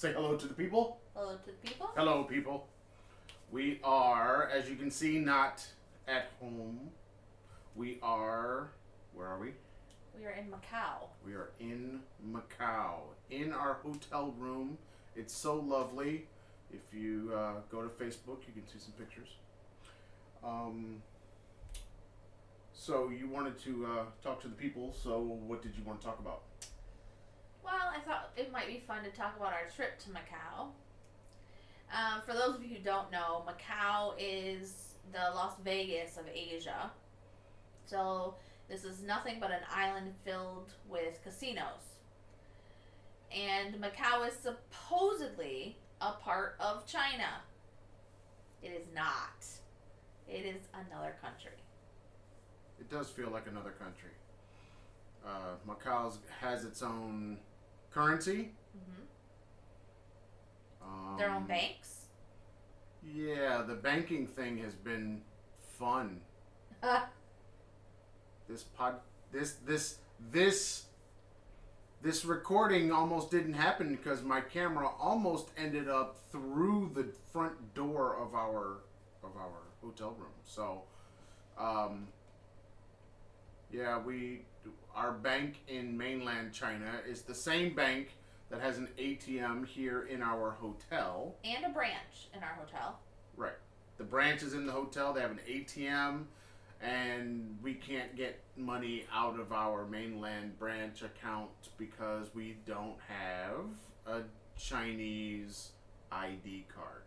Say hello to the people. Hello to the people. Hello, people. We are, as you can see, not at home. We are... Where are we? We are in Macau. We are in Macau. In our hotel room. It's so lovely. If you go to Facebook, you can see some pictures. So you wanted to talk to the people, so what did you want to talk about? Well, I thought it might be fun to talk about our trip to Macau. For those of you who don't know, Macau is the Las Vegas of Asia. So this is nothing but an island filled with casinos. And Macau is supposedly a part of China. It is not. It is another country. It does feel like another country. Macau has its own currency. Their own banks. Yeah, the banking thing has been fun. This recording almost didn't happen because my camera almost ended up through the front door of our hotel room. So, yeah, our bank in mainland China is the same bank that has an ATM here in our hotel. And a branch in our hotel. Right. The branch is in the hotel. They have an ATM, and we can't get money out of our mainland branch account because we don't have a Chinese ID card.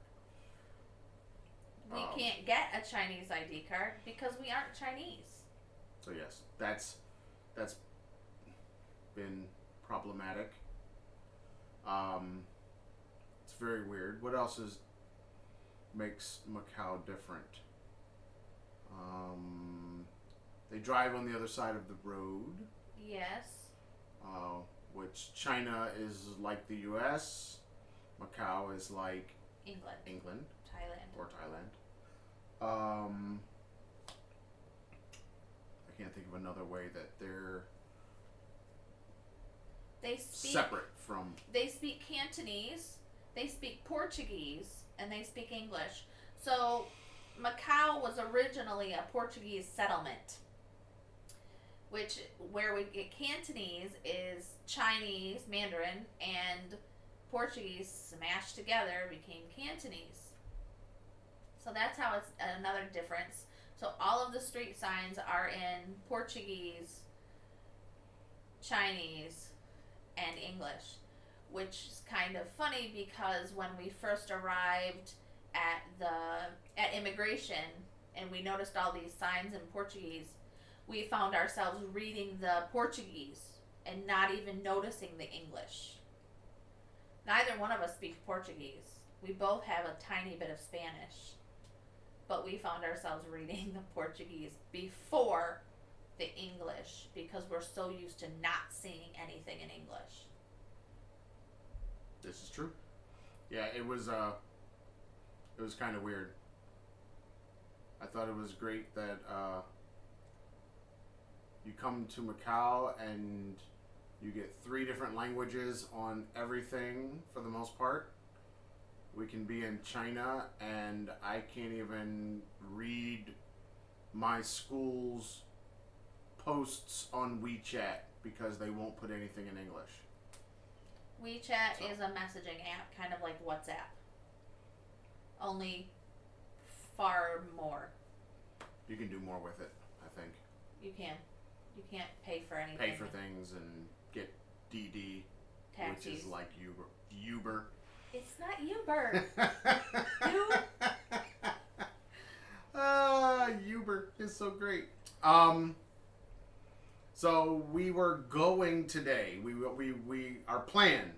We can't get a Chinese ID card because we aren't Chinese. So yes, that's been problematic. It's very weird. What else makes Macau different? They drive on the other side of the road. Yes. Which China is like the U.S. Macau is like England. Thailand. I can't think of another way that they speak separate from. They speak Cantonese, they speak Portuguese, and they speak English. So Macau was originally a Portuguese settlement, where we get Cantonese is Chinese, Mandarin, and Portuguese smashed together became Cantonese. So that's how it's another difference. So all of the street signs are in Portuguese, Chinese, and English, which is kind of funny because when we first arrived at immigration and we noticed all these signs in Portuguese, we found ourselves reading the Portuguese and not even noticing the English. Neither one of us speaks Portuguese. We both have a tiny bit of Spanish, but we found ourselves reading the Portuguese before the English because we're so used to not seeing anything in English. This is true. Yeah, it was kind of weird. I thought it was great that you come to Macau and you get 3 different languages on everything for the most part. We can be in China and I can't even read my school's posts on WeChat because they won't put anything in English. WeChat is a messaging app, kind of like WhatsApp. Only far more. You can do more with it, I think. You can. You can't pay for anything. Pay for things and get DD, taxis. Which is like Uber. It's not Uber. Uber is so great. So we were going today. Our plan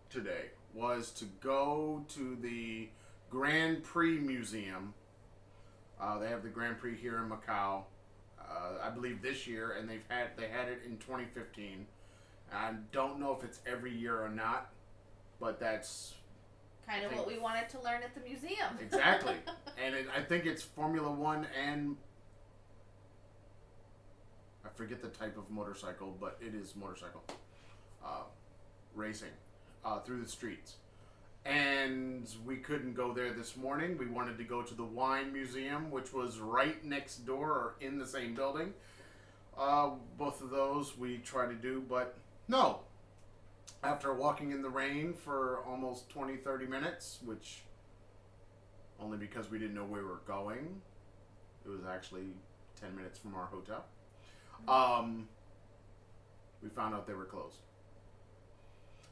today was to go to the Grand Prix Museum. They have the Grand Prix here in Macau, I believe this year, and they had it in 2015. I don't know if it's every year or not, but that's kind of what we wanted to learn at the museum. Exactly, and I think it's Formula One and I forget the type of motorcycle, but it is motorcycle racing. through the streets. And we couldn't go there this morning. We wanted to go to the wine museum, which was right next door or in the same building. Both of those we tried to do, but no. After walking in the rain for almost 20-30 minutes, which only because we didn't know where we were going, it was actually 10 minutes from our hotel. We found out they were closed.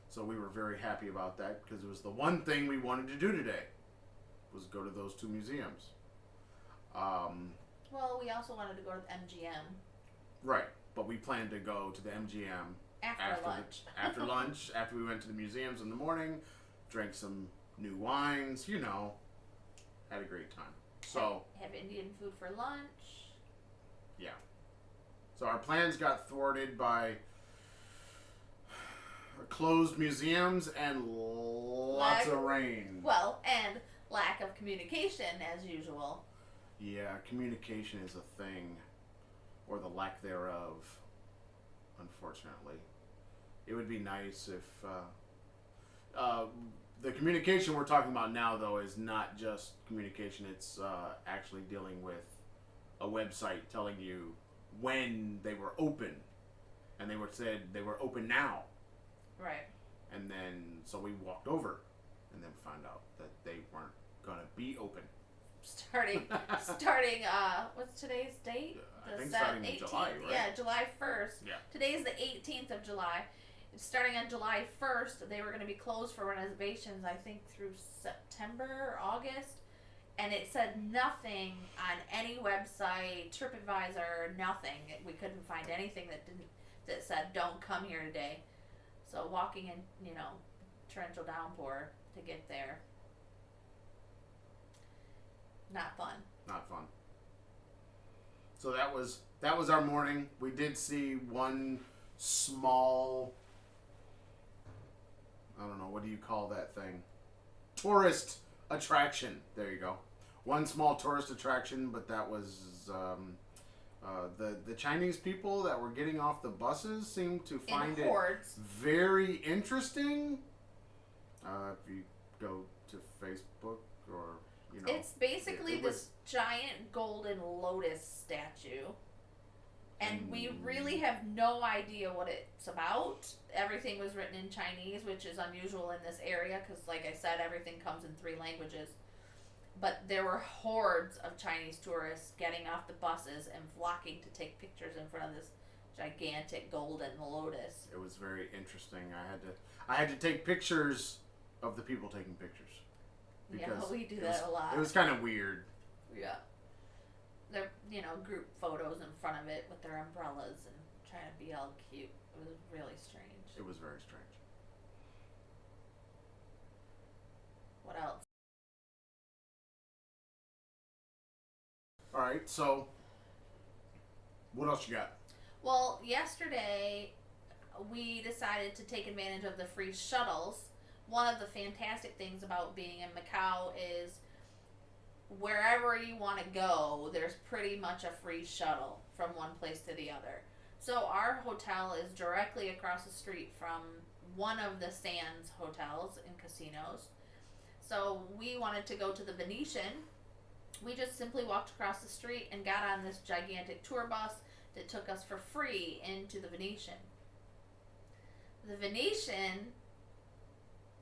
So we were very happy about that because it was the one thing we wanted to do today, was go to those two museums. Well, we also wanted to go to the MGM. Right, but we planned to go to the MGM After lunch. After lunch, after we went to the museums in the morning, drank some new wines, had a great time. So have Indian food for lunch. Yeah. So our plans got thwarted by closed museums and lots of rain. Well, and lack of communication as usual. Yeah, communication is a thing, or the lack thereof, unfortunately. It would be nice if the communication we're talking about now, though, is not just communication. It's actually dealing with a website telling you when they were open, and they said they were open now. Right. And then, so we walked over, and then found out that they weren't gonna be open. Starting, what's today's date? I think starting in July, right? Yeah, July 1st. Yeah. Today's the 18th of July. Starting on July 1st, they were going to be closed for renovations, I think, through September or August. And it said nothing on any website, TripAdvisor, nothing. We couldn't find anything that said, don't come here today. So walking in, torrential downpour to get there. Not fun. Not fun. So that was our morning. We did see one small, I don't know, what do you call that thing? Tourist attraction. There you go. One small tourist attraction, but that was the Chinese people that were getting off the buses seemed to find it very interesting. If you go to Facebook or it's basically this giant golden lotus statue. And we really have no idea what it's about. Everything was written in Chinese, which is unusual in this area because, like I said, everything comes in 3 languages. But there were hordes of Chinese tourists getting off the buses and flocking to take pictures in front of this gigantic golden lotus. It was very interesting. I had to take pictures of the people taking pictures. Yeah, we do that a lot. It was kind of weird. Yeah. They're, group photos in front of it with their umbrellas and trying to be all cute. It was really strange. It was very strange. What else? All right, so what else you got? Well, yesterday we decided to take advantage of the free shuttles. One of the fantastic things about being in Macau is wherever you want to go, there's pretty much a free shuttle from one place to the other. So our hotel is directly across the street from one of the Sands hotels and casinos. So we wanted to go to the Venetian. We just simply walked across the street and got on this gigantic tour bus that took us for free into the Venetian. The Venetian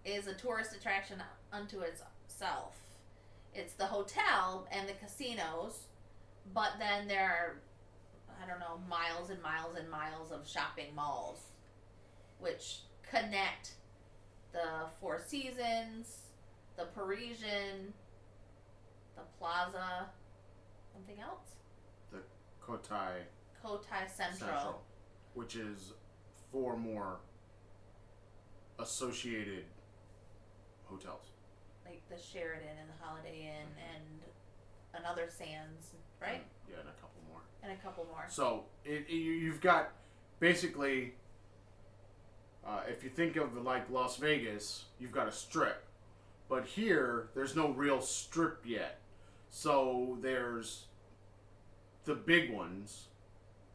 is a tourist attraction unto itself. It's the hotel and the casinos, but then there are, miles and miles and miles of shopping malls, which connect the Four Seasons, the Parisian, the Plaza, something else? The Cotai Central. Which is 4 more associated hotels. Like the Sheraton and the Holiday Inn and another Sands, right? Yeah, and a couple more. And a couple more. So you've got basically, if you think of like Las Vegas, you've got a strip. But here, there's no real strip yet. So there's the big ones,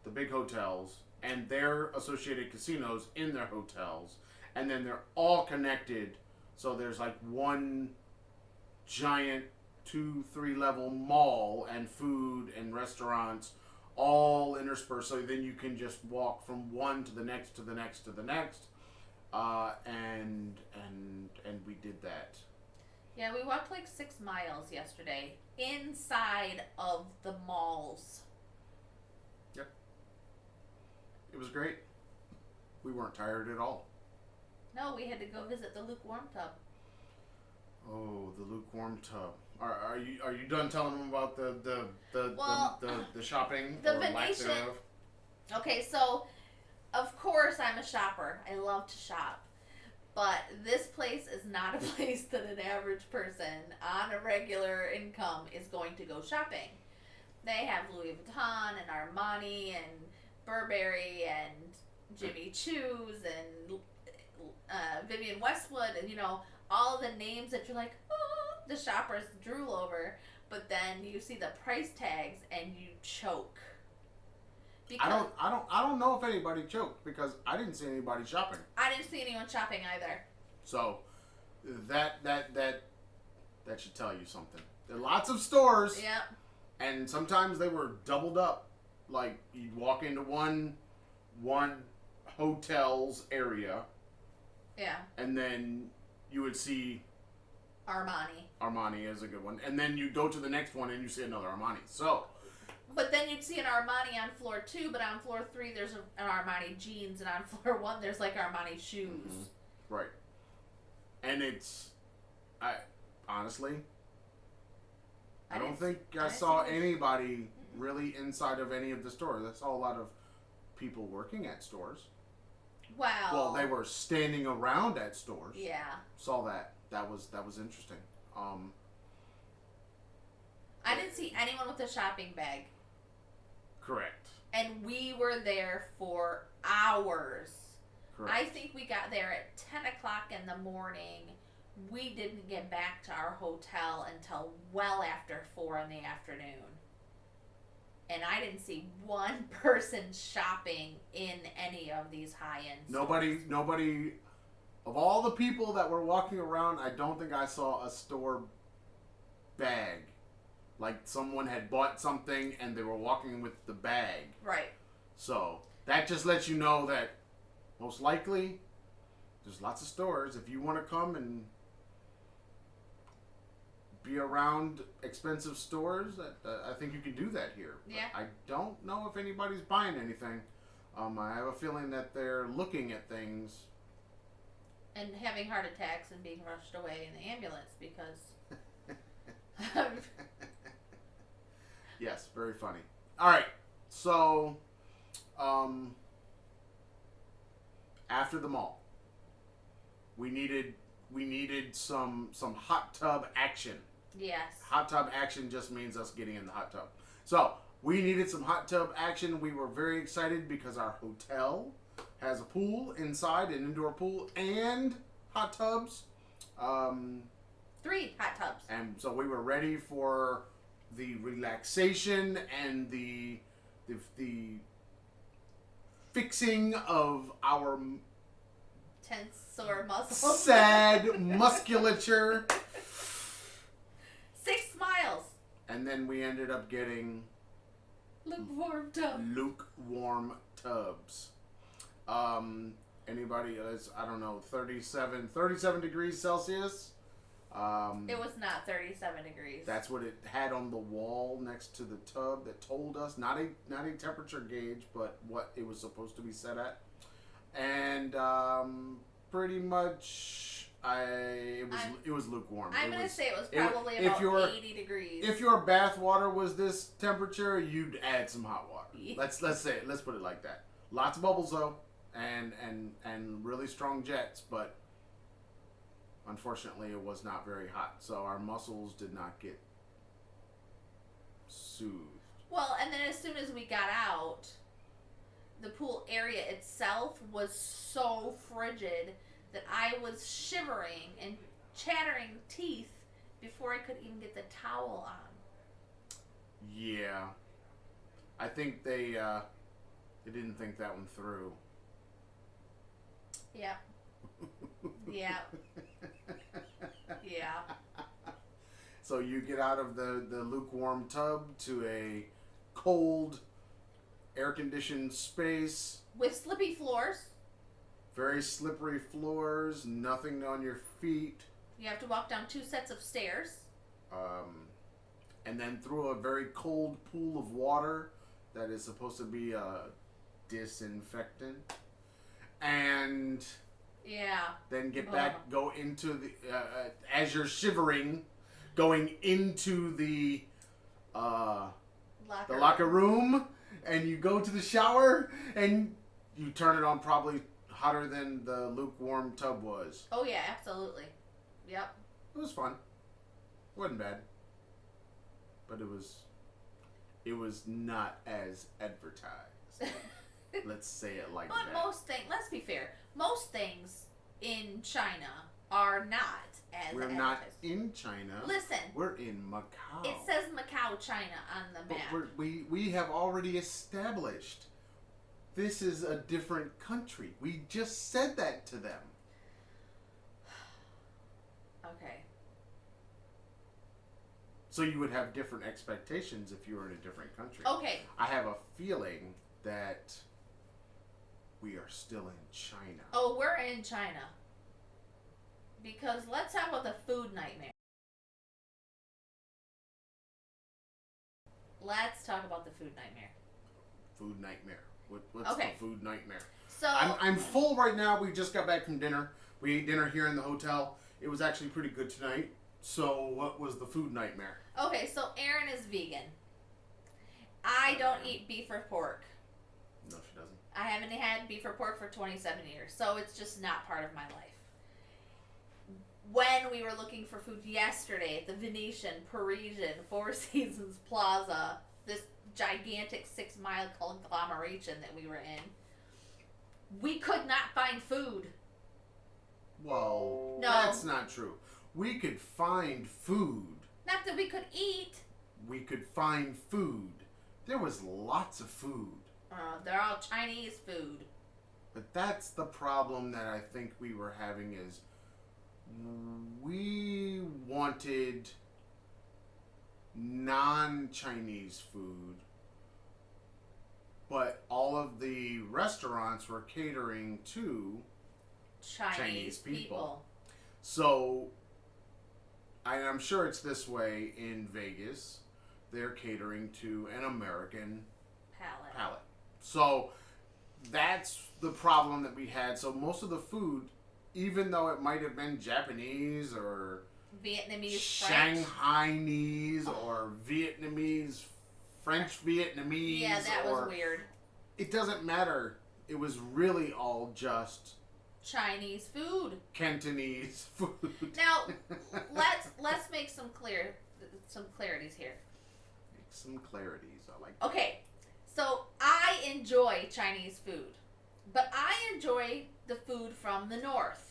the big hotels, and their associated casinos in their hotels. and then they're all connected. So there's like one giant 2-3 level mall and food and restaurants all interspersed. So then you can just walk from one to the next to the next to the next. And we did that. Yeah, we walked like 6 miles yesterday inside of the malls. Yep. It was great. We weren't tired at all. No, we had to go visit the lukewarm tub. Oh, the lukewarm tub. Are you done telling them about the shopping the or lack Venetian. thereof? Okay, so of course I'm a shopper. I love to shop. But this place is not a place that an average person on a regular income is going to go shopping. They have Louis Vuitton and Armani and Burberry and Jimmy Choo's and Vivienne Westwood and, you know, all the names that you're like, oh, the shoppers drool over. But then you see the price tags and you choke. Because I don't know if anybody choked because I didn't see anybody shopping. I didn't see anyone shopping either. So that should tell you something. There are lots of stores. Yep. And sometimes they were doubled up. Like you'd walk into one hotel's area. Yeah. And then you would see Armani is a good one. And then you go to the next one and you see another Armani. So but then you'd see an Armani on floor 2, but on floor 3 there's an Armani jeans, and on floor 1 there's like Armani shoes. Mm-hmm. Right. And honestly, I don't think I saw anybody really inside of any of the stores. I saw a lot of people working at stores. Well, they were standing around at stores. Yeah. Saw that. That was interesting. I didn't see anyone with a shopping bag. Correct. And we were there for hours. Correct. I think we got there at 10 o'clock in the morning. We didn't get back to our hotel until well after 4 in the afternoon. And I didn't see one person shopping in any of these high-end stores. Nobody, of all the people that were walking around, I don't think I saw a store bag. Like someone had bought something and they were walking with the bag. Right. So that just lets you know that most likely there's lots of stores. If you want to come and be around expensive stores, I think you can do that here. Yeah. But I don't know if anybody's buying anything. I have a feeling that they're looking at things. And having heart attacks and being rushed away in the ambulance because... Yes, very funny. All right, so after the mall, we needed some hot tub action. Yes. Hot tub action just means us getting in the hot tub. So we needed some hot tub action. We were very excited because our hotel has a pool inside, an indoor pool, and hot tubs. 3 hot tubs. And so we were ready for the relaxation and the fixing of our tense sore muscles. sad musculature. 6 miles. And then we ended up getting Lukewarm tub. lukewarm tubs. Anybody is, I don't know, 37 degrees Celsius. It was not 37 degrees. That's what it had on the wall next to the tub that told us, not a temperature gauge, but what it was supposed to be set at. And pretty much it was lukewarm. I'm going to say it was probably about 80 degrees. If your bath water was this temperature, you'd add some hot water. Yeah. Let's put it like that. Lots of bubbles though, and really strong jets, but unfortunately, it was not very hot, so our muscles did not get soothed. Well, and then as soon as we got out, the pool area itself was so frigid that I was shivering and chattering teeth before I could even get the towel on. Yeah. I think they didn't think that one through. Yeah. Yeah. Yeah. So you get out of the lukewarm tub to a cold, air-conditioned space. With slippy floors. Very slippery floors, nothing on your feet. You have to walk down 2 sets of stairs. And then through a very cold pool of water that is supposed to be a disinfectant. And Yeah. then get back, go into the, as you're shivering, going into the locker room, and you go to the shower, and you turn it on probably hotter than the lukewarm tub was. Oh yeah, absolutely. Yep. It was fun. Wasn't bad. But it was not as advertised. Let's say it like that. But most things, let's be fair, most things in China are not as We're advertised. not in China. Listen. We're in Macau. It says Macau, China on the map. But we have already established this is a different country. We just said that to them. Okay. So you would have different expectations if you were in a different country. Okay. I have a feeling that we are still in China. Oh, we're in China. Because let's talk about the food nightmare. Let's talk about the food nightmare. Food nightmare. What's Okay. the food nightmare? So I'm full right now. We just got back from dinner. We ate dinner here in the hotel. It was actually pretty good tonight. So what was the food nightmare? okay, so Erin is vegan. I don't eat beef or pork. No, she doesn't. I haven't had beef or pork for 27 years, so it's just not part of my life. When we were looking for food yesterday at the Venetian, Parisian, Four Seasons Plaza, this gigantic 6-mile conglomeration that we were in, we could not find food. Well, No. that's not true. We could find food. Not that we could eat. We could find food. There was lots of food. They're all Chinese food. But that's the problem that I think we were having is we wanted non-Chinese food, but all of the restaurants were catering to Chinese people. So, I'm sure it's this way in Vegas. They're catering to an American palate. So, that's the problem that we had. So, most of the food, even though it might have been Japanese or Vietnamese, French. Shanghainese or Vietnamese, French Vietnamese. Yeah, that was weird. It doesn't matter. It was really all just Chinese food. Cantonese food. Now, let's make some clarities here. Make some clarities. I like. Okay, so I enjoy Chinese food, but I enjoy the food from the north.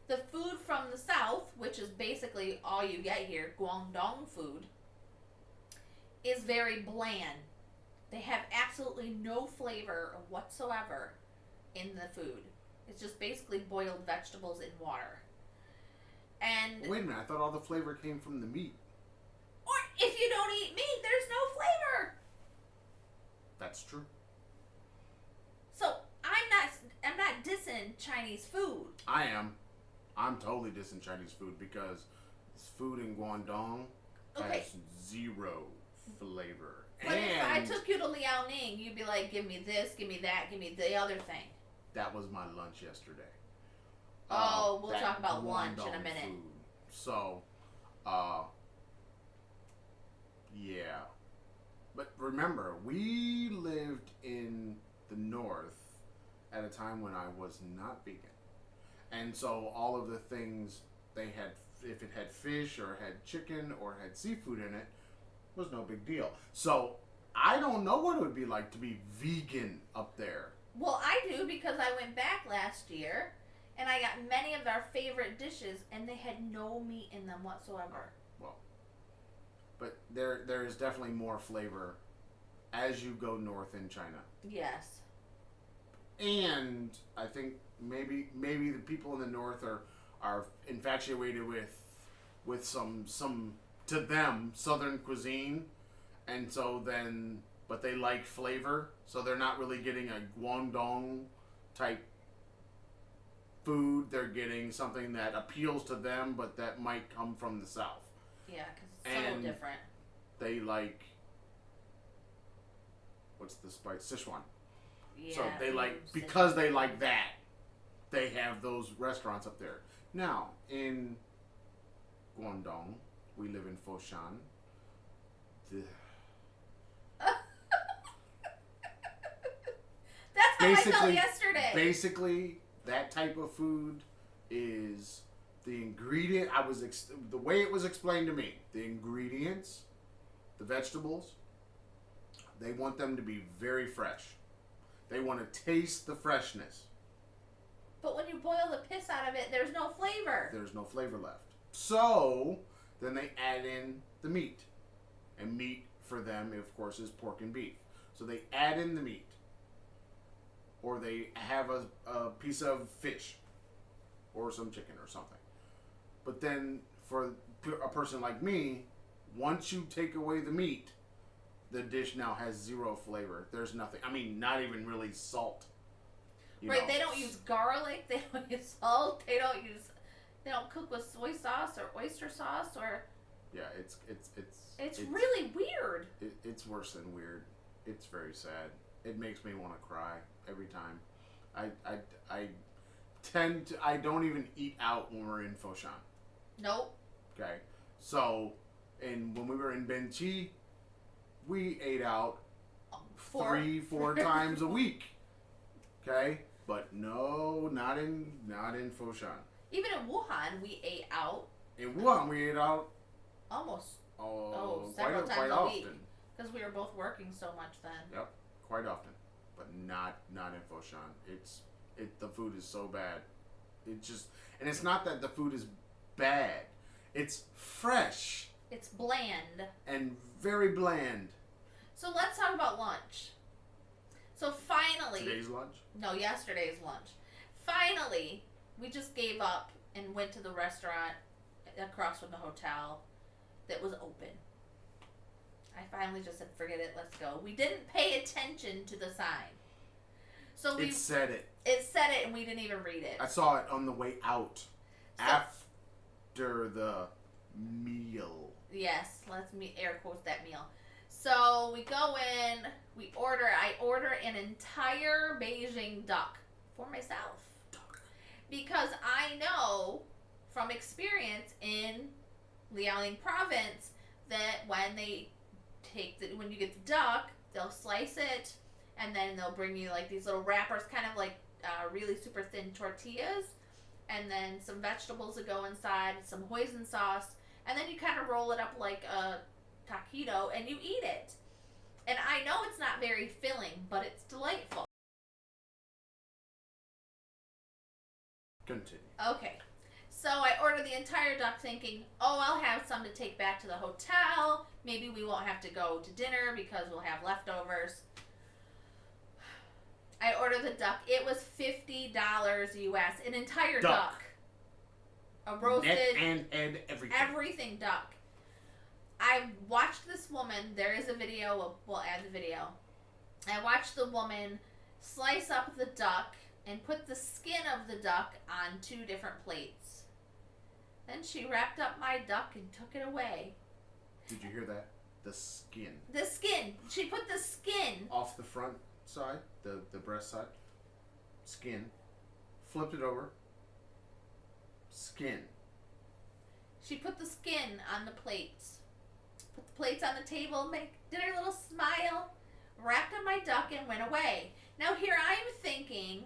The food from the south, which is basically all you get here, Guangdong food, is very bland. They have absolutely no flavor whatsoever in the food. It's just basically boiled vegetables in water. And Wait a minute, I thought all the flavor came from the meat. or if you don't eat meat, there's no flavor. That's true. So I'm not dissing Chinese food. I am. I'm totally dissing Chinese food because this food in Guangdong Okay. has zero flavor. But if I took you to Liaoning, you'd be like, give me this, give me that, give me the other thing. That was my lunch yesterday. Oh, we'll that talk about lunch in a Guangdong minute. food. So, yeah. But remember, we lived in the north at a time when I was not vegan. And so all of the things they had, if it had fish or had chicken or had seafood in it, was no big deal. So I don't know what it would be like to be vegan up there. Well, I do because I went back last year and I got many of our favorite dishes and they had no meat in them whatsoever. Well, but there is definitely more flavor as you go north in China. Yes. And I think maybe the people in the north are infatuated with some to them southern cuisine, and so then but they like flavor, so they're not really getting a Guangdong type food. They're getting something that appeals to them, but that might come from the south. Yeah, because it's so different. They like what's the spice? Sichuan. Yeah, so they like because they like that. They have those restaurants up there. Now in Guangdong, we live in Foshan. That's how I felt yesterday. Basically, that type of food is the ingredient. The way it was explained to me. The ingredients, the vegetables, they want them to be very fresh. They want to taste the freshness. But when you boil the piss out of it, there's no flavor. There's no flavor left. So then they add in the meat, and meat for them, of course, is pork and beef. So they add in the meat. Or they have a piece of fish or some chicken or something. But then for a person like me, once you take away the meat, the dish now has zero flavor. There's nothing. I mean, not even really salt. Right, they don't use garlic, they don't use salt, they don't cook with soy sauce or oyster sauce or... Yeah, it's really weird. It's worse than weird. It's very sad. It makes me want to cry every time. I don't even eat out when we're in Foshan. Nope. Okay. So, and when we were in Benchi, we ate out 3-4 times a week. Okay? But no, not in Foshan. Even in Wuhan, we ate out. In Wuhan, we ate out almost quite several times a often. week. Because we were both working so much then. Yep, quite often. But not in Foshan. The food is so bad. And it's not that the food is bad. It's fresh. It's bland. And very bland. So let's talk about lunch. So finally... Today's lunch? No, yesterday's lunch. Finally, we just gave up and went to the restaurant across from the hotel that was open. I finally just said, forget it, let's go. We didn't pay attention to the sign. So it said it. It said it and we didn't even read it. I saw it on the way out. After the meal. Yes, let's air quotes that meal. So we go in, I order an entire Beijing duck for myself. Because I know from experience in Liaoning province that when you get the duck, they'll slice it and then they'll bring you like these little wrappers, kind of like really super thin tortillas, and then some vegetables that go inside, some hoisin sauce, and then you kind of roll it up like a taquito and you eat it. And I know it's not very filling, but it's delightful. Continue. Okay. So I ordered the entire duck thinking, I'll have some to take back to the hotel. Maybe we won't have to go to dinner because we'll have leftovers. I ordered the duck. It was $50 US. An entire duck. A roasted... Neck and everything. Everything duck. I watched this woman. There is a video. We'll add the video. I watched the woman slice up the duck and put the skin of the duck on 2 different plates. Then she wrapped up my duck and took it away. Did you hear that? The skin. The skin. She put the skin. Off the front side, the breast side. Skin. Flipped it over. Skin. She put the skin on the plates. Put the plates on the table, did her little smile, wrapped up my duck and went away. Now here I'm thinking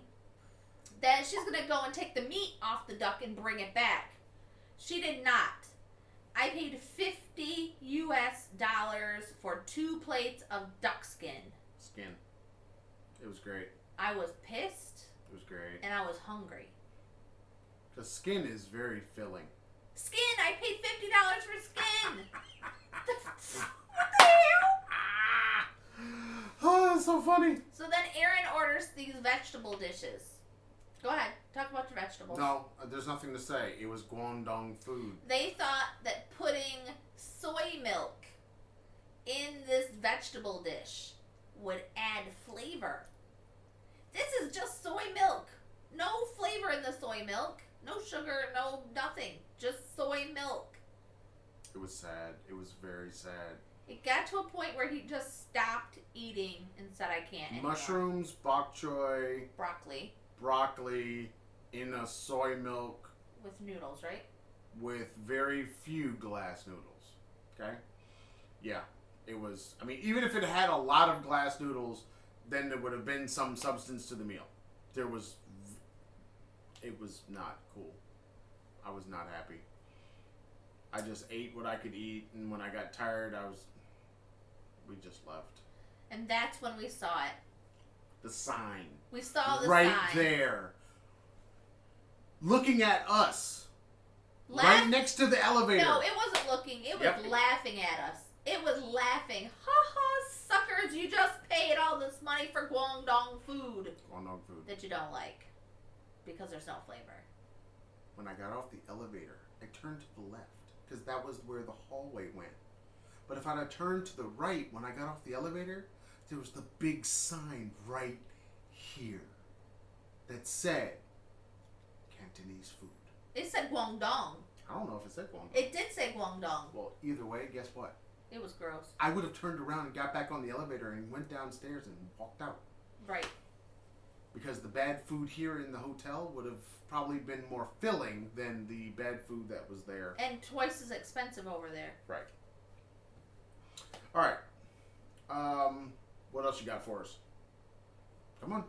that she's going to go and take the meat off the duck and bring it back. She did not. I paid $50 US for 2 plates of duck skin. Skin. It was great. I was pissed. It was great. And I was hungry. The skin is very filling. Skin! I paid $50 for skin! What the hell? that's so funny. So then Aaron orders these vegetable dishes. Go ahead. Talk about your vegetables. No, there's nothing to say. It was Guangdong food. They thought that putting soy milk in this vegetable dish would add flavor. This is just soy milk. No flavor in the soy milk. No sugar, no nothing. Just soy milk. It was sad. It was very sad. It got to a point where he just stopped eating and said, I can't anymore. Mushrooms, bok choy, broccoli in a soy milk. with noodles, right? With very few glass noodles. Okay? Yeah. It was, I mean, even if it had a lot of glass noodles, then there would have been some substance to the meal. It was not cool. I was not happy. I just ate what I could eat, and when I got tired, we just left. And that's when we saw it. The sign. We saw the right sign. Right there. Looking at us. Right next to the elevator. No, it wasn't looking. It was laughing at us. It was laughing. Ha ha, suckers, you just paid all this money for Guangdong food. Guangdong food. That you don't like. Because there's no flavor. When I got off the elevator, I turned to the left. Because that was where the hallway went. But if I'd have turned to the right when I got off the elevator, there was the big sign right here that said Cantonese food. It said Guangdong. I don't know if it said Guangdong. It did say Guangdong. Well, either way, guess what? It was gross. I would have turned around and got back on the elevator and went downstairs and walked out. Right. Because the bad food here in the hotel would have probably been more filling than the bad food that was there. And twice as expensive over there. Right. All right. What else you got for us? Come on.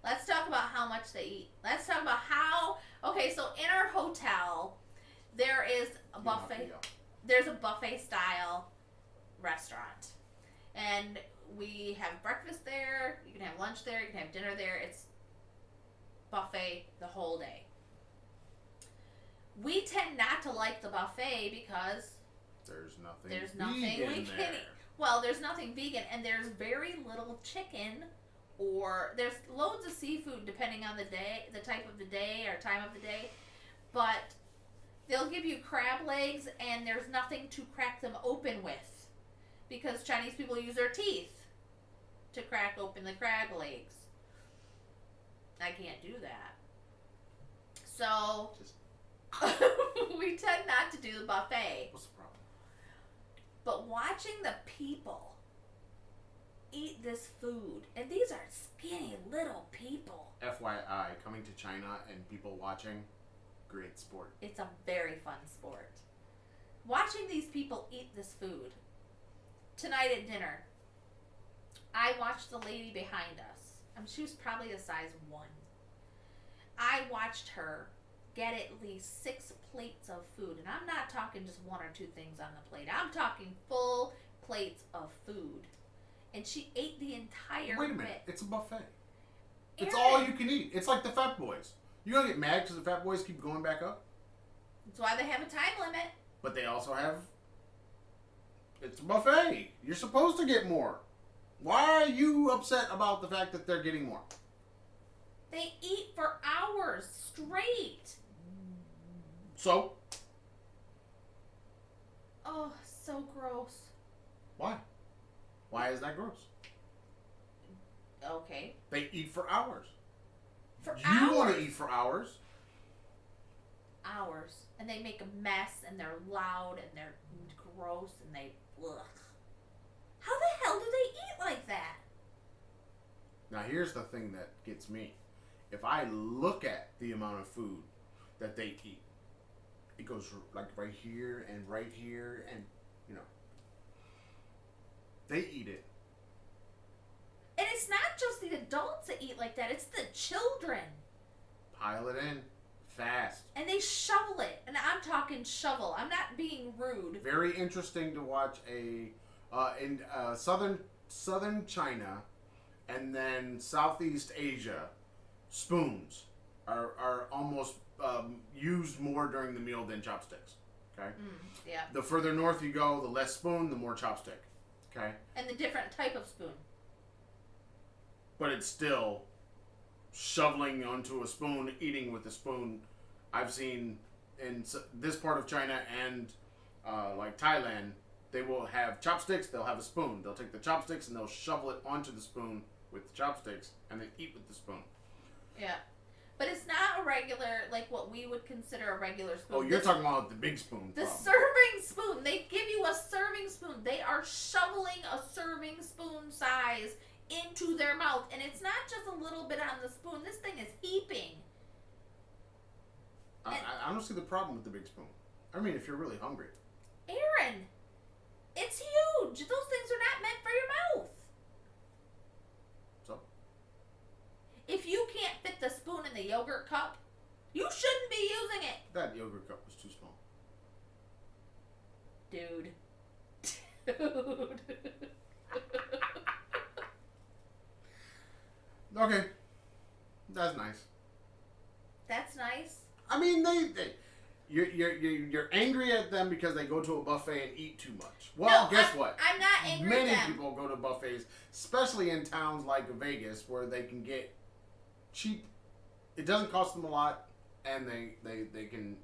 Let's talk about how much they eat. Let's talk about how... Okay, so in our hotel, there is a buffet. There's a buffet-style restaurant. And we have breakfast there. You can have lunch there. You can have dinner there. It's buffet the whole day. We tend not to like the buffet because... There's nothing we can eat. Well, there's nothing vegan, and there's very little chicken, or there's loads of seafood depending on the day, the type of the day or time of the day, but they'll give you crab legs, and there's nothing to crack them open with, because Chinese people use their teeth to crack open the crab legs. I can't do that. So, we tend not to do the buffet. What's the problem? But watching the people eat this food, and these are skinny little people. FYI, coming to China and people watching, great sport. It's a very fun sport. Watching these people eat this food. Tonight at dinner, I watched the lady behind us. She was probably a size 1. I watched her get at least 6 plates of food. And I'm not talking just 1 or 2 things on the plate. I'm talking full plates of food. And she ate the entire Wait a minute. bit. It's a buffet. It's Aaron, all you can eat. It's like the Fat Boys. You gonna get mad because the Fat Boys keep going back up? That's why they have a time limit. But they also have... It's a buffet. You're supposed to get more. Why are you upset about the fact that they're getting more? They eat for hours straight. So? Oh, so gross. Why? Why is that gross? Okay. They eat for hours. For you hours? want to eat for hours? Hours. And they make a mess, and they're loud, and they're gross, and they... Ugh. How the hell do they eat like that? Now here's the thing that gets me. If I look at the amount of food that they eat, it goes like right here, and you know. They eat it. And it's not just the adults that eat like that, it's the children. Pile it in. Fast. And they shovel it. And I'm talking shovel. I'm not being rude. Very interesting to watch in southern China and then Southeast Asia, spoons are almost used more during the meal than chopsticks. Okay? Yeah. The further north you go, the less spoon, the more chopstick. Okay? And the different type of spoon. but it's still shoveling onto a spoon, eating with a spoon. I've seen in this part of China and like Thailand, they will have chopsticks, they'll have a spoon. They'll take the chopsticks and they'll shovel it onto the spoon with the chopsticks and then eat with the spoon. Yeah. But it's not a regular, like what we would consider a regular spoon. Oh, you're talking about the big spoon. The serving spoon. They give you a serving spoon. They are shoveling a serving spoon size into their mouth. And it's not just a little bit on the spoon. This thing is heaping. I don't see the problem with the big spoon. I mean, if you're really hungry. Aaron, it's huge. Those things are not meant for your mouth. So? If you can't fit the spoon in the yogurt cup, you shouldn't be using it. That yogurt cup was too small. Dude. Okay. That's nice. That's nice. I mean, you're angry at them because they go to a buffet and eat too much. Well, no, guess what? I'm not angry Many at them. people go to buffets, especially in towns like Vegas, where they can get cheap. It doesn't cost them a lot, and they can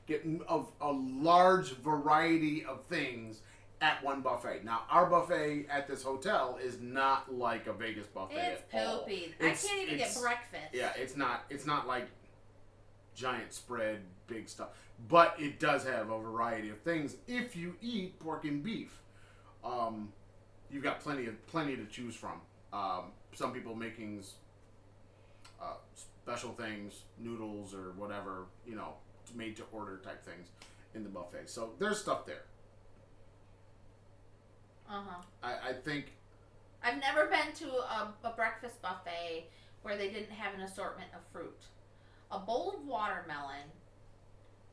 get a large variety of things at one buffet. Now, our buffet at this hotel is not like a Vegas buffet. It's poopy. I can't even get breakfast. Yeah, it's not like giant spread, big stuff. But it does have a variety of things if you eat pork and beef. You've got plenty to choose from. Some people making special things, noodles or whatever, made to order type things in the buffet. So there's stuff there. I think I've never been to a breakfast buffet where they didn't have an assortment of fruit. A bowl of watermelon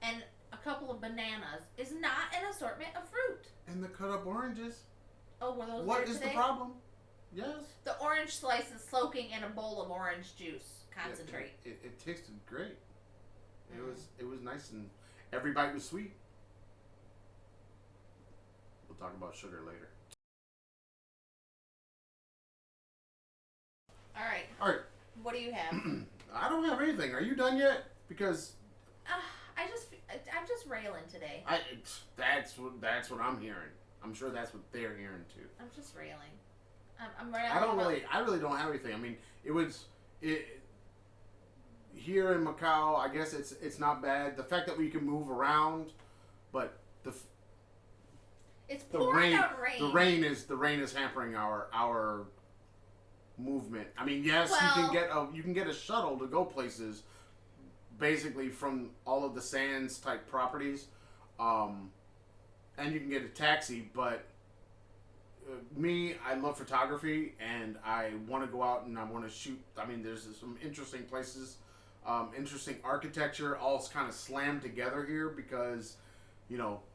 and a couple of bananas is not an assortment of fruit. And the cut up oranges. Oh, were those What there is today? the problem? Yes. The orange slice is soaking in a bowl of orange juice concentrate. It tasted great. It was nice and every bite was sweet. We'll talk about sugar later. All right. What do you have? I don't have anything. Are you done yet? Because I'm just railing today. That's what I'm hearing. I'm sure that's what they're hearing too. I'm just railing. I'm railing. I really don't have anything. I mean, here in Macau, I guess it's not bad. The fact that we can move around, but it's pouring down rain. The rain is hampering our movement. I mean, yes, you can get a shuttle to go places, basically from all of the sands type properties, and you can get a taxi. But I love photography, and I want to go out and I want to shoot. I mean, there's some interesting places, interesting architecture, all kind of slammed together here because,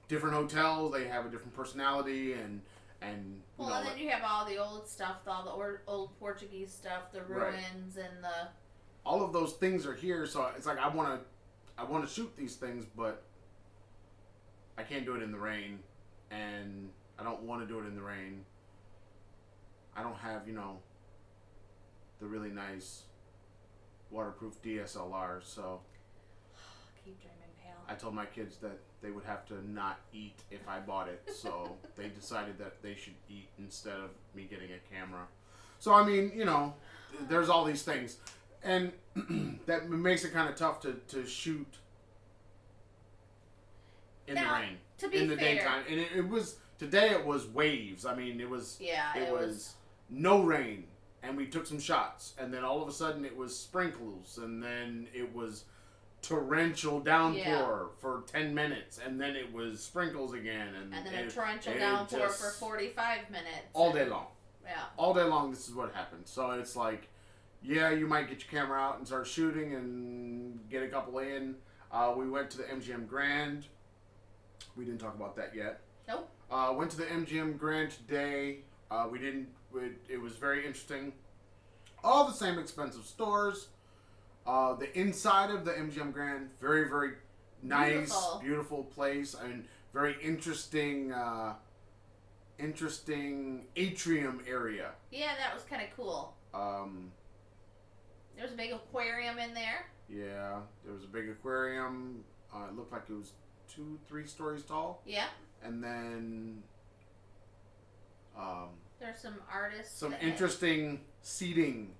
different hotels, they have a different personality and and then you have all the old stuff, all the old Portuguese stuff, the ruins and the. All of those things are here, so it's like I want to shoot these things, but I can't do it in the rain, and I don't want to do it in the rain. I don't have, the really nice waterproof DSLR, so keep dreaming, pal. I told my kids that they would have to not eat if I bought it, so they decided that they should eat instead of me getting a camera. So, I mean, there's all these things. And that makes it kind of tough to shoot in the rain. To be in the fair, daytime. And today it was waves. I mean, it was no rain. And we took some shots. And then all of a sudden it was sprinkles. And then it was torrential downpour for 10 minutes. And then it was sprinkles again. And then a torrential downpour for 45 minutes. All day long. Yeah. All day long this is what happened. So it's like, yeah, you might get your camera out and start shooting and get a couple in. We went to the MGM Grand. We didn't talk about that yet. Nope. Went to the MGM Grand today. It was very interesting. All the same expensive stores. The inside of the MGM Grand, very, very nice, beautiful place, and very interesting atrium area. Yeah, that was kind of cool. There's a big aquarium in there. Yeah, there was a big aquarium. It looked like it was 2-3 stories tall. Yeah. And then there's some artists. Some interesting seating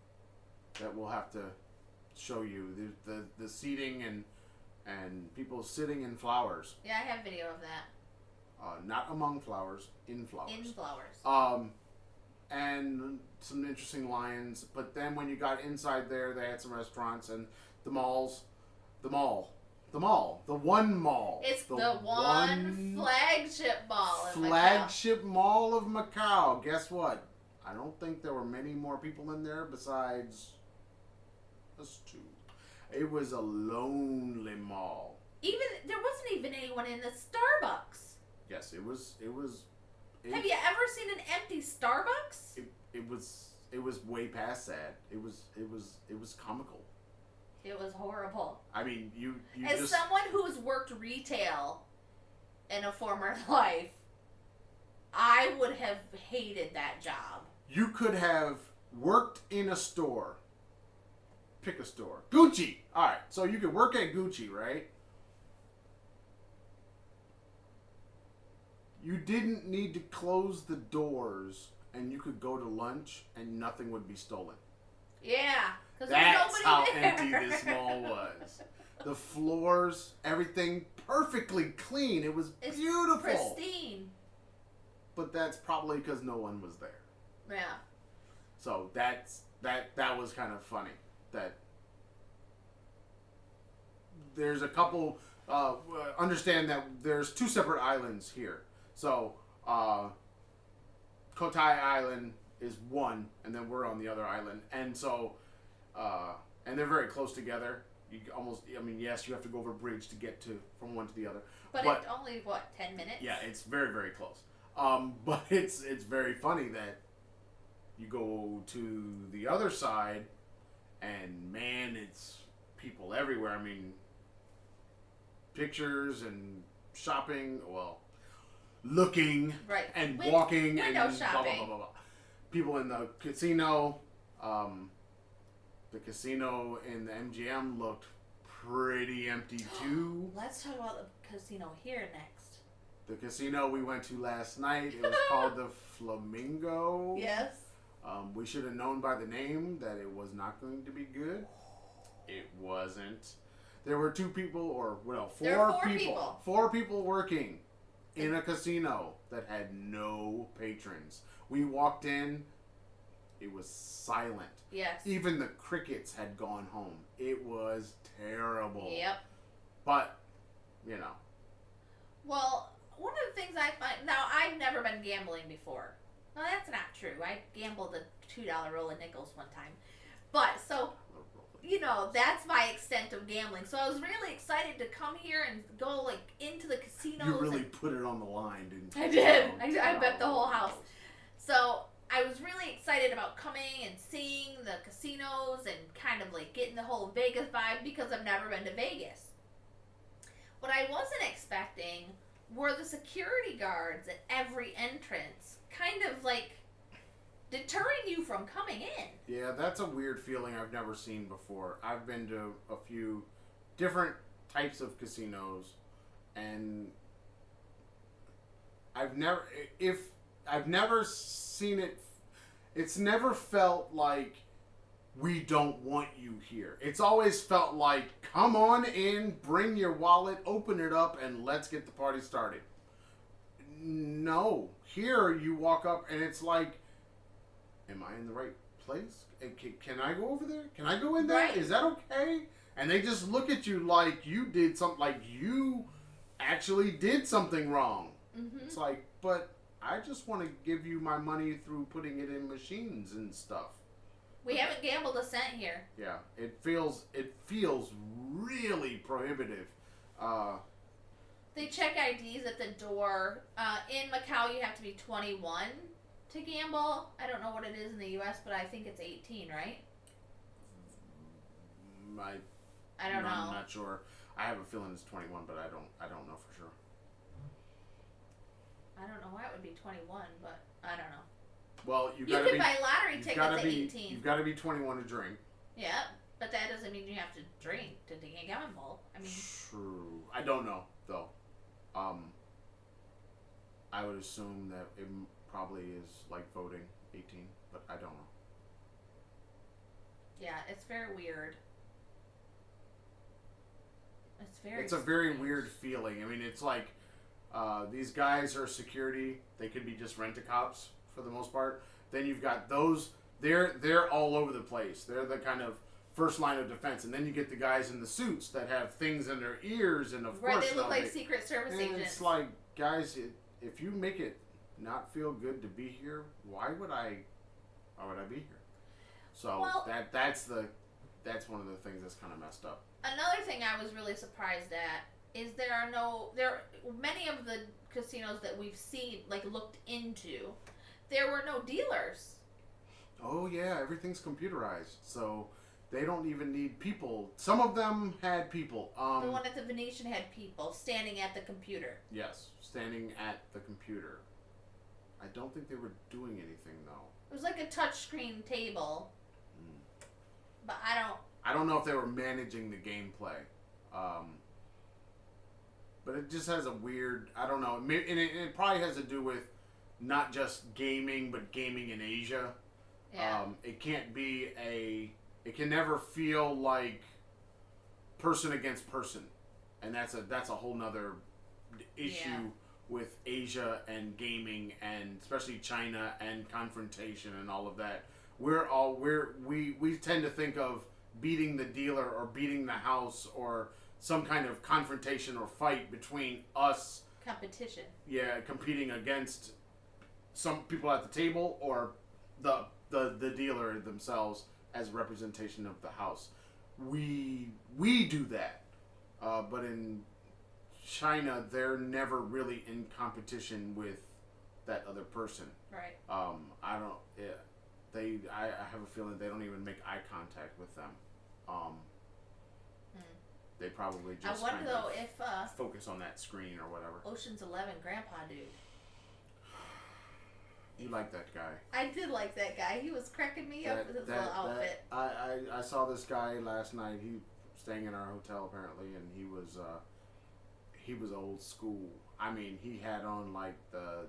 that we'll have to show you. The seating and people sitting in flowers. Yeah, I have video of that. Not among flowers, in flowers. In flowers. And some interesting lions. But then when you got inside there, they had some restaurants and the malls. The one mall. It's the one flagship mall in flagship mall of Macau. Guess what? I don't think there were many more people in there besides us two. It was a lonely mall. There wasn't even anyone in the Starbucks. Yes, it was. Have you ever seen an empty Starbucks? It was way past that. It was comical. It was horrible. I mean, you as just, someone who's worked retail in a former life, I would have hated that job. You could have worked in a store. Pick a store. Gucci. All right. So you could work at Gucci, right? You didn't need to close the doors and you could go to lunch and nothing would be stolen. Yeah. That's how empty this mall was. The floors, everything perfectly clean. It was beautiful. Pristine. But that's probably because no one was there. Yeah. So that was kind of funny. That there's a couple. Understand that there's 2 separate islands here. So Kotai Island is one, and then we're on the other island, and so and they're very close together. You almost, I mean, yes, you have to go over a bridge to get from one to the other. But it's only 10 minutes? Yeah, it's very, very close. But it's very funny that you go to the other side, and man, it's people everywhere. I mean, pictures and shopping. Well, looking and walking and shopping. Blah, blah, blah, blah, blah. People in the casino. The casino in the MGM looked pretty empty too. Let's talk about the casino here next. The casino we went to last night, it was called the Flamingo. Yes. We should have known by the name that it was not going to be good. It wasn't. There were 2 people, or well, 4 people. 4 people working in a casino that had no patrons. We walked in, it was silent. Yes. Even the crickets had gone home. It was terrible. Yep. But, you know. Well, one of the things I find... Now, I've never been gambling before. No, that's not true. I gambled a $2 roll of nickels one time. But, so... You know, that's my extent of gambling. So I was really excited to come here and go, like, into the casinos. You really put it on the line, didn't you? I did. I bet the whole house. So I was really excited about coming and seeing the casinos and kind of, like, getting the whole Vegas vibe because I've never been to Vegas. What I wasn't expecting were the security guards at every entrance, kind of, like, deterring you from coming in. Yeah, that's a weird feeling I've never seen before. I've been to a few different types of casinos, and I've never seen it. It's never felt like we don't want you here. It's always felt like, come on in, bring your wallet, open it up, and let's get the party started. No, here you walk up and it's like, am I in the right place? Can I go over there? Can I go in there? Right. Is that okay? And they just look at you like you did something, like you actually did something wrong. Mm-hmm. It's like, but I just want to give you my money through putting it in machines and stuff. We haven't gambled a cent here. Yeah, it feels really prohibitive. They check IDs at the door. In Macau, you have to be 21 to gamble. I don't know what it is in the U.S., but I think it's 18, right? I don't know. I'm not sure. I have a feeling it's 21, but I don't know for sure. I don't know why it would be 21, but I don't know. Well, you can buy lottery tickets at 18. You've got to be 21 to drink. Yeah, but that doesn't mean you have to drink to gamble. I mean, true. I don't know though. I would assume that it probably is like voting 18, but I don't know. Yeah, it's very weird. It's a very weird feeling. I mean, it's like these guys are security. They could be just rent-a-cops for the most part. Then you've got those. They're all over the place. They're the kind of first line of defense. And then you get the guys in the suits that have things in their ears, and of course they look like Secret Service agents. It's like, guys, if you make it not feel good to be here, why would I be here? So that's one of the things that's kind of messed up. Another thing I was really surprised at is many of the casinos that we've seen, like looked into, there were no dealers. Oh yeah, everything's computerized, so they don't even need people. Some of them had people. The one at the Venetian had people standing at the computer. Yes, standing at the computer. I don't think they were doing anything though. It was like a touchscreen table. But I don't know if they were managing the gameplay. But it just has a weird, I don't know, and it probably has to do with not just gaming, but gaming in Asia. Yeah. It can never feel like person against person. And that's a whole nother issue with Asia and gaming, and especially China and confrontation and all of that. We tend to think of beating the dealer or beating the house or some kind of confrontation or fight between us. Competition. Yeah, competing against some people at the table or the dealer themselves as representation of the house. We do that, but in China, they're never really in competition with that other person. Right. I don't. Yeah, I have a feeling they don't even make eye contact with them. They probably just I wonder though if focus on that screen or whatever. Ocean's 11 Grandpa dude. You like that guy? I did like that guy. He was cracking me up with his little outfit. I saw this guy last night. He was staying in our hotel apparently, and he was old school. I mean, he had on like the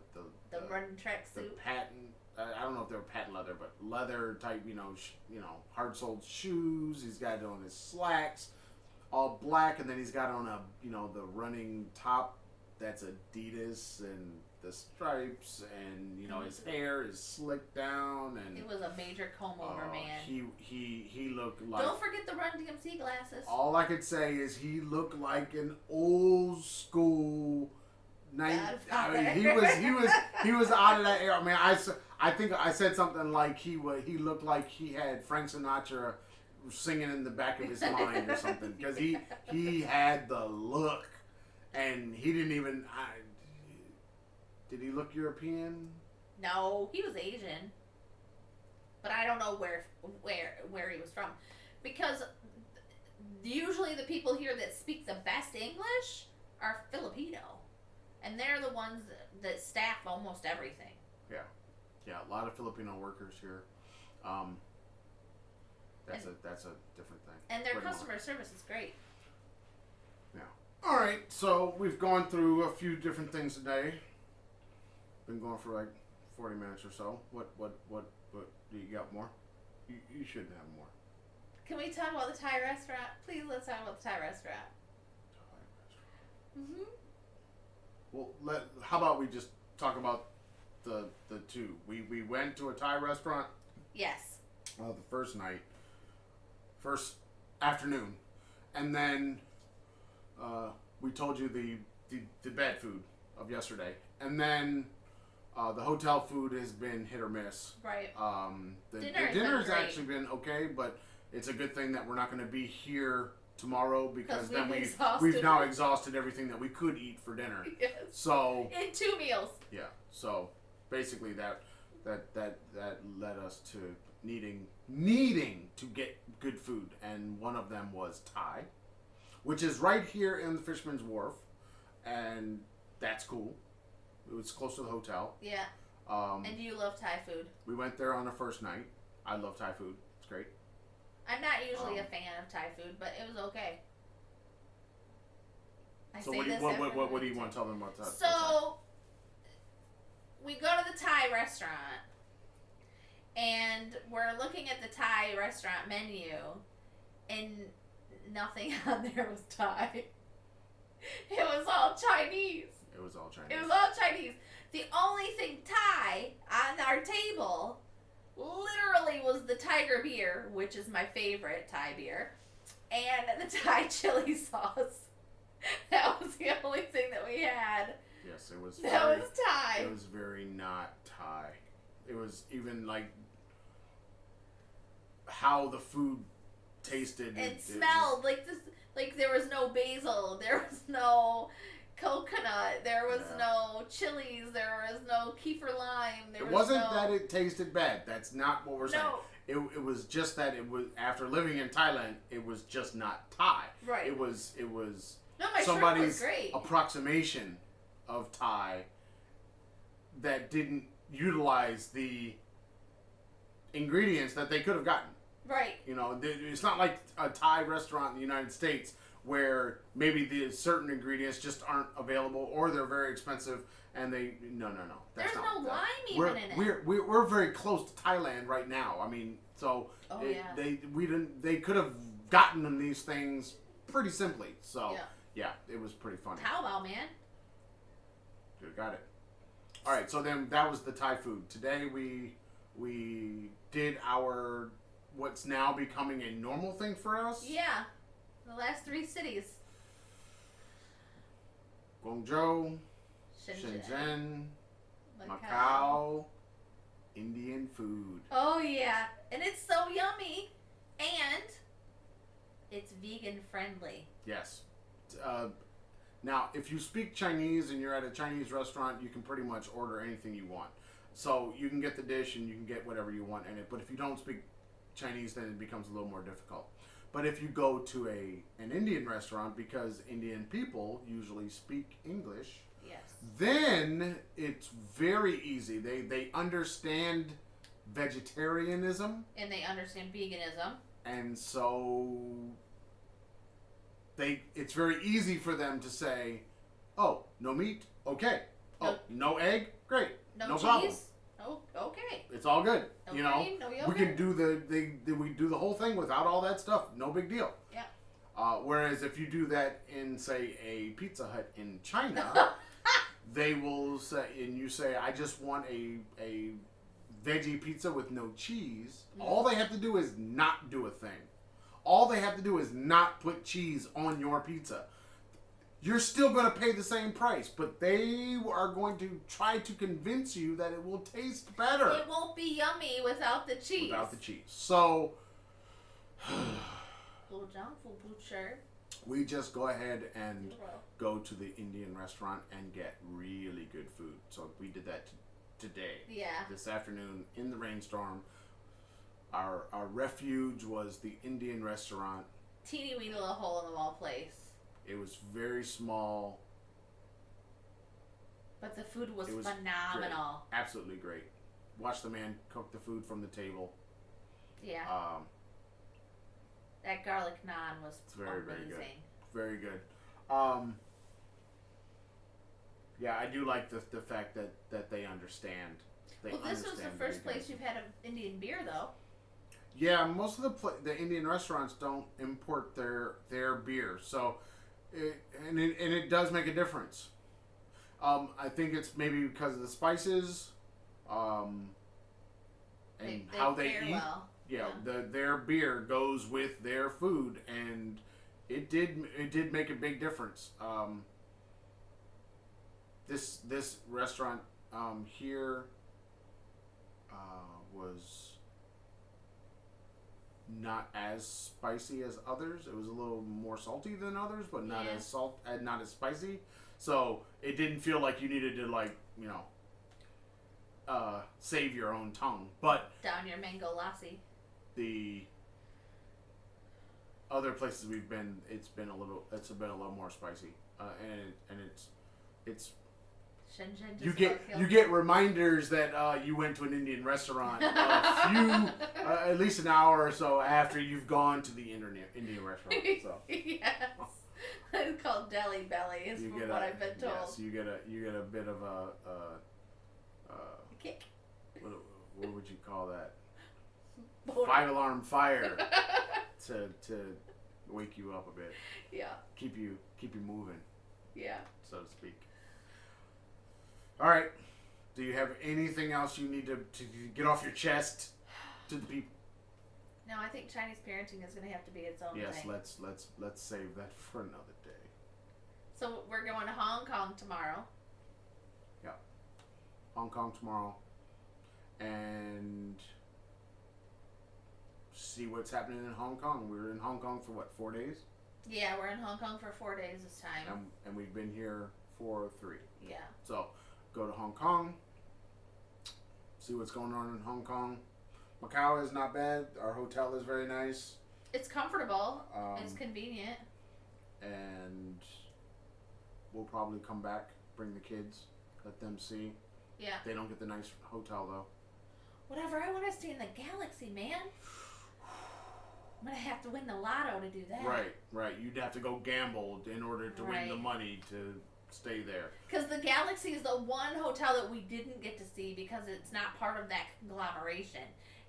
running track suit. The patent. I don't know if they were patent leather, but leather type. Hard-soled shoes. He's got on his slacks, all black, and then he's got on the running top that's Adidas and the stripes, and his hair is slicked down, and it was a major comb over, man. He looked like. Don't forget the Run DMC glasses. All I could say is he looked like an old school. I mean, he was out of that era. I mean, I think I said something like he looked like he had Frank Sinatra singing in the back of his mind or something, because he had the look, and he didn't even. Did he look European? No, he was Asian, but I don't know where he was from, because usually the people here that speak the best English are Filipino, and they're the ones that staff almost everything. Yeah, a lot of Filipino workers here. That's a different thing. And their customer service is great. Yeah. All right, so we've gone through a few different things today. Been going for like 40 minutes or so. What do you got more? You shouldn't have more. Can we talk about the Thai restaurant? Please, let's talk about the Thai restaurant. Well, how about we just talk about the two? We went to a Thai restaurant. Yes. The first afternoon, and then we told you the bad food of yesterday, and then the hotel food has been hit or miss. Right. The dinner's actually been okay, but it's a good thing that we're not going to be here tomorrow, because then we've now exhausted everything that we could eat for dinner. Yes. So in 2 meals. Yeah. So basically that led us to needing to get good food, and one of them was Thai, which is right here in the Fisherman's Wharf, and that's cool. It was close to the hotel. Yeah. And do you love Thai food? We went there on the first night. I love Thai food. It's great. I'm not usually a fan of Thai food, but it was okay. So what do you want to tell them about that? So we go to the Thai restaurant, and we're looking at the Thai restaurant menu, and nothing on there was Thai. It was all Chinese. It was all Chinese. It was all Chinese. The only thing Thai on our table literally was the tiger beer, which is my favorite Thai beer, and the Thai chili sauce. That was the only thing that we had. Yes, it was. That was Thai. It was very not Thai. It was even like how the food tasted. It smelled like this. Like there was no basil. There was no coconut. There was no chilies. There was no kefir lime. It wasn't that it tasted bad. That's not what we're saying. It was just that it was, after living in Thailand, it was just not Thai. Right. It was no, my somebody's was great. approximation of Thai that didn't utilize the ingredients that they could have gotten. Right. You know, it's not like a Thai restaurant in the United States where maybe the certain ingredients just aren't available or they're very expensive and they no. There's no lime even in it. We're very close to Thailand right now. I mean, so they could have gotten them these things pretty simply. So yeah, it was pretty funny. Taobao, man. Good, got it. All right, so then that was the Thai food. Today we did our what's now becoming a normal thing for us. Yeah, the last 3 cities. Guangzhou, Shenzhen, Macau, Indian food. Oh yeah, and it's so yummy, and it's vegan friendly. Yes. Now, if you speak Chinese and you're at a Chinese restaurant, you can pretty much order anything you want. So you can get the dish and you can get whatever you want in it. But if you don't speak Chinese, then it becomes a little more difficult. But if you go to an Indian restaurant, because Indian people usually speak English, then it's very easy. They understand vegetarianism. And they understand veganism. And so it's very easy for them to say, oh, no meat? Okay. Oh, no egg? Great. No cheese? problem. Oh, okay. It's all good. Okay, you know, no yogurt. we can do we do the whole thing without all that stuff. No big deal. Yeah. Whereas if you do that in, say, a Pizza Hut in China, they will say, and you say, I just want a veggie pizza with no cheese. All they have to do is not do a thing. All they have to do is not put cheese on your pizza. You're still going to pay the same price, but they are going to try to convince you that it will taste better. It won't be yummy without the cheese. Without the cheese. So we just go ahead and go to the Indian restaurant and get really good food. So we did that today. Yeah. This afternoon in the rainstorm. Our refuge was the Indian restaurant. Teeny weeny little hole in the wall place. It was very small. But the food was phenomenal. Great. Absolutely great. Watch the man cook the food from the table. Yeah. That garlic naan was very, amazing. Very good. Yeah, I do like the fact that they understand. Well, this was the first place you've had an Indian beer, though. Yeah, most of the Indian restaurants don't import their beer, so it does make a difference. I think it's maybe because of the spices, and how they eat. Well. Yeah, their beer goes with their food, and it did make a big difference. This restaurant here was not as spicy as others. It was a little more salty than others, but not as spicy. So it didn't feel like you needed to save your own tongue. But down your mango lassi. The other places we've been, it's been a little more spicy, and it's Shenzhen just You get reminders that you went to an Indian restaurant at least an hour or so after you've gone to the Indian restaurant. So yes, it's called Deli Belly. Is what I've been told. Yes, you get a bit of a kick. What would you call that? Boredom. 5-alarm fire to wake you up a bit. Yeah. Keep you moving. Yeah. So to speak. All right. Do you have anything else you need to get off your chest to the people? No, I think Chinese parenting is going to have to be its own thing. Yes, let's save that for another day. So we're going to Hong Kong tomorrow. Yeah. Hong Kong tomorrow. And see what's happening in Hong Kong. We were in Hong Kong for what, 4 days? Yeah, we're in Hong Kong for 4 days this time. And we've been here for 3. Yeah. So, go to Hong Kong, see what's going on in Hong Kong. Macau is not bad. Our hotel is very nice. It's comfortable. It's convenient. And we'll probably come back, bring the kids, let them see. Yeah. They don't get the nice hotel, though. Whatever. I want to stay in the galaxy, man. I'm going to have to win the lotto to do that. Right. You'd have to go gamble in order to win the money to stay there. Because the Galaxy is the one hotel that we didn't get to see because it's not part of that conglomeration.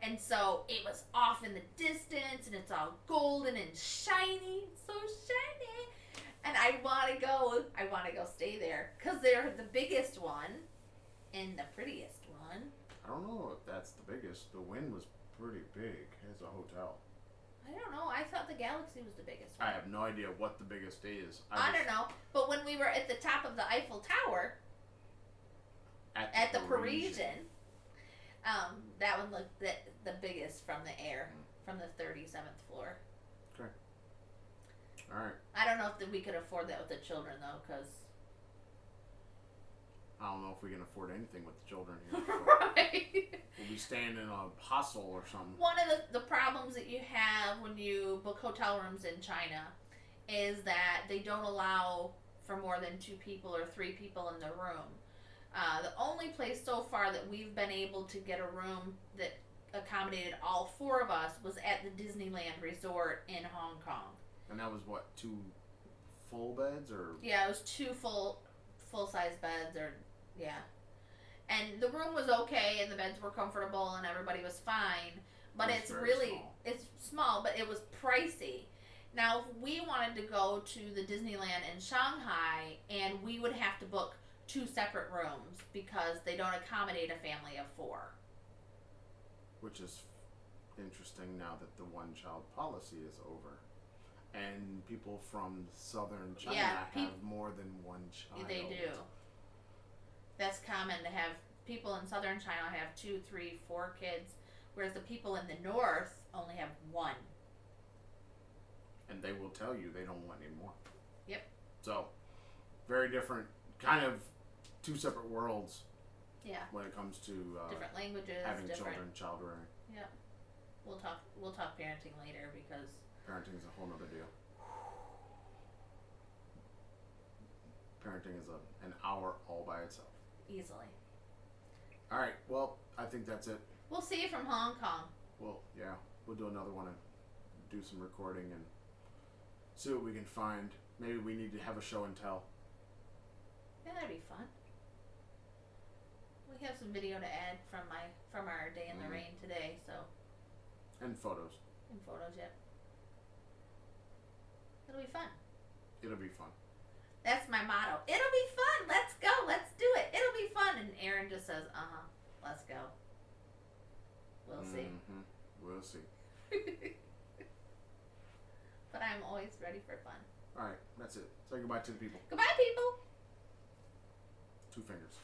And so it was off in the distance and it's all golden and shiny. So shiny. And I want to go stay there because they're the biggest one and the prettiest one. I don't know if that's the biggest. The Wynn was pretty big as a hotel. I don't know. I thought the Galaxy was the biggest one. I have no idea what the biggest is. I don't know. But when we were at the top of the Eiffel Tower, at the Parisian, that one looked the biggest from the air, from the 37th floor. Okay. All right. I don't know if we could afford that with the children, though, because... I don't know if we can afford anything with the children here. So right. We'll be staying in a hostel or something. One of the problems that you have when you book hotel rooms in China is that they don't allow for more than 2 people or 3 people in the room. The only place so far that we've been able to get a room that accommodated all 4 of us was at the Disneyland Resort in Hong Kong. And that was what, 2 full beds or? Yeah, it was 2 full-size beds or... Yeah. And the room was okay, and the beds were comfortable, and everybody was fine. But it's small, but it was pricey. Now, if we wanted to go to the Disneyland in Shanghai, and we would have to book 2 separate rooms because they don't accommodate a family of 4. Which is interesting now that the one-child policy is over. And people from southern China have more than 1 child. They do. That's common to have people in southern China have 2, 3, 4 kids, whereas the people in the north only have 1. And they will tell you they don't want any more. Yep. So, very different, kind of 2 separate worlds. Yeah. When it comes to different languages, having children, child rearing. Yep. We'll talk parenting later because parenting is a whole nother deal. Parenting is an hour all by itself. Easily. All right. Well, I think that's it. We'll see you from Hong Kong. Well, yeah. We'll do another one and do some recording and see what we can find. Maybe we need to have a show and tell. Yeah, that'd be fun. We have some video to add from our day in the rain today, so. And photos. And photos, yep. It'll be fun. It'll be fun. That's my motto. It'll be fun. Let's go. Let's do it. It'll be fun. And Aaron just says, let's go. We'll see. We'll see. But I'm always ready for fun. All right. That's it. Say goodbye to the people. Goodbye, people. 2 fingers.